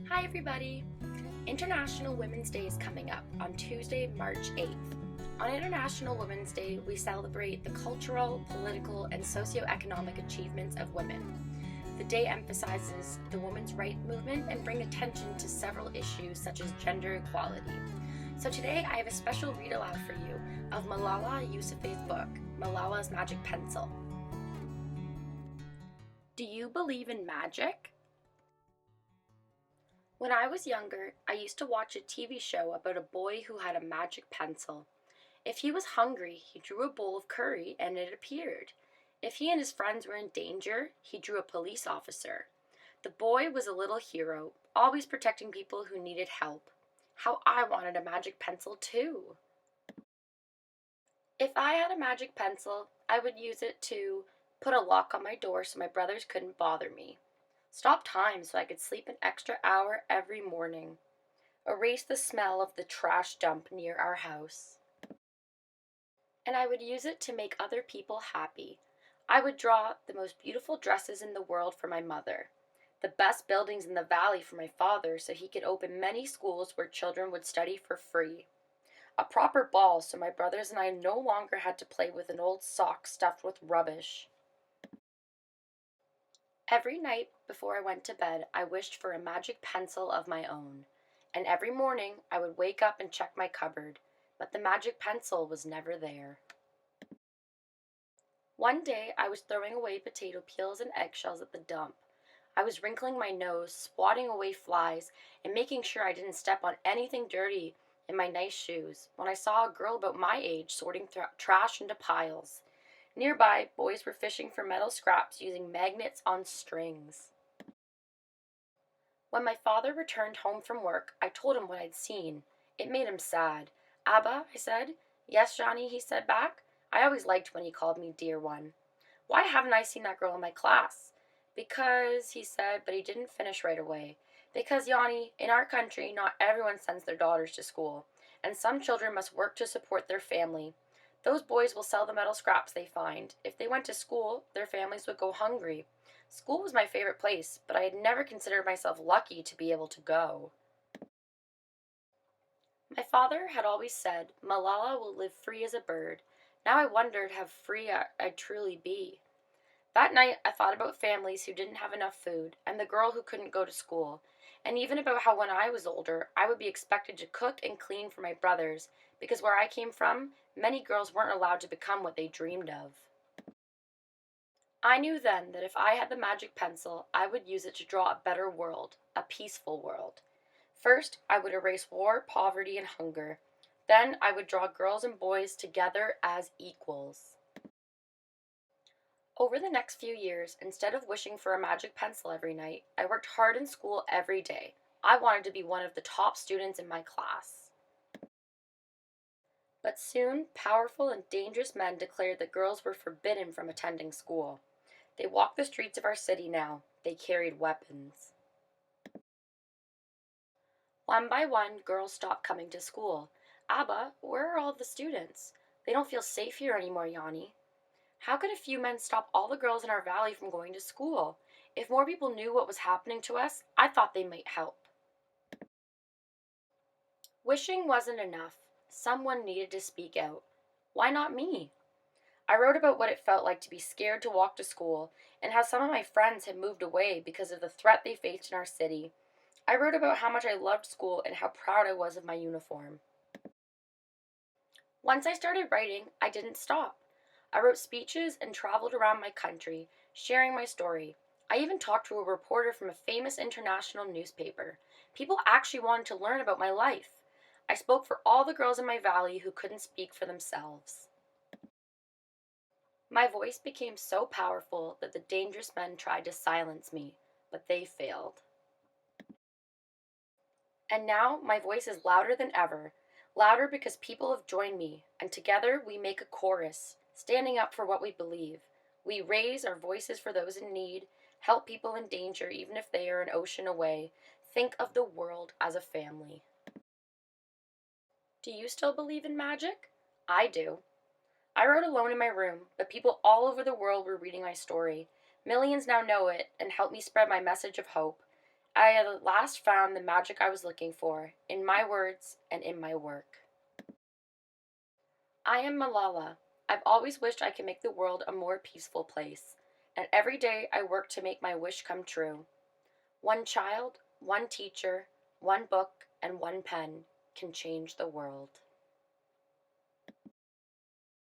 Hi everybody! International Women's Day is coming up on Tuesday, March 8th. On International Women's Day, we celebrate the cultural, political, and socioeconomic achievements of women. The day emphasizes the women's rights movement and brings attention to several issues such as gender equality. So today I have a special read aloud for you of Malala Yousafzai's book, Malala's Magic Pencil. Do you believe in magic? When I was younger, I used to watch a TV show about a boy who had a magic pencil. If he was hungry, he drew a bowl of curry and it appeared. If he and his friends were in danger, he drew a police officer. The boy was a little hero, always protecting people who needed help. How I wanted a magic pencil too. If I had a magic pencil, I would use it to put a lock on my door so my brothers couldn't bother me. Stop time so I could sleep an extra hour every morning. Erase the smell of the trash dump near our house. And I would use it to make other people happy. I would draw the most beautiful dresses in the world for my mother, the best buildings in the valley for my father so he could open many schools where children would study for free, a proper ball so my brothers and I no longer had to play with an old sock stuffed with rubbish. Every night before I went to bed, I wished for a magic pencil of my own. And every morning I would wake up and check my cupboard, but the magic pencil was never there. One day I was throwing away potato peels and eggshells at the dump. I was wrinkling my nose, swatting away flies, and making sure I didn't step on anything dirty in my nice shoes when I saw a girl about my age sorting trash into piles. Nearby, boys were fishing for metal scraps using magnets on strings. When my father returned home from work, I told him what I'd seen. It made him sad. "Abba," I said. "Yes, Johnny," he said back. I always liked when he called me dear one. "Why haven't I seen that girl in my class?" "Because," he said, but he didn't finish right away. "Because, Johnny, in our country, not everyone sends their daughters to school, and some children must work to support their family. Those boys will sell the metal scraps they find. If they went to school, their families would go hungry. School was my favorite place, but I had never considered myself lucky to be able to go." My father had always said, "Malala will live free as a bird." Now I wondered how free I'd truly be. That night I thought about families who didn't have enough food, and the girl who couldn't go to school, and even about how when I was older, I would be expected to cook and clean for my brothers, because where I came from, many girls weren't allowed to become what they dreamed of. I knew then that if I had the magic pencil, I would use it to draw a better world, a peaceful world. First, I would erase war, poverty, and hunger. Then I would draw girls and boys together as equals. Over the next few years, instead of wishing for a magic pencil every night, I worked hard in school every day. I wanted to be one of the top students in my class. But soon, powerful and dangerous men declared that girls were forbidden from attending school. They walked the streets of our city now. They carried weapons. One by one, girls stopped coming to school. "Abba, where are all the students? They don't feel safe here anymore, Yanni." How could a few men stop all the girls in our valley from going to school? If more people knew what was happening to us, I thought they might help. Wishing wasn't enough. Someone needed to speak out. Why not me? I wrote about what it felt like to be scared to walk to school and how some of my friends had moved away because of the threat they faced in our city. I wrote about how much I loved school and how proud I was of my uniform. Once I started writing, I didn't stop. I wrote speeches and traveled around my country, sharing my story. I even talked to a reporter from a famous international newspaper. People actually wanted to learn about my life. I spoke for all the girls in my valley who couldn't speak for themselves. My voice became so powerful that the dangerous men tried to silence me, but they failed. And now my voice is louder than ever, louder because people have joined me, and together we make a chorus, standing up for what we believe. We raise our voices for those in need, help people in danger even if they are an ocean away, think of the world as a family. Do you still believe in magic? I do. I wrote alone in my room, but people all over the world were reading my story. Millions now know it and help me spread my message of hope. I at last found the magic I was looking for, in my words and in my work. I am Malala. I've always wished I could make the world a more peaceful place, and every day I work to make my wish come true. One child, one teacher, one book, and one pen can change the world.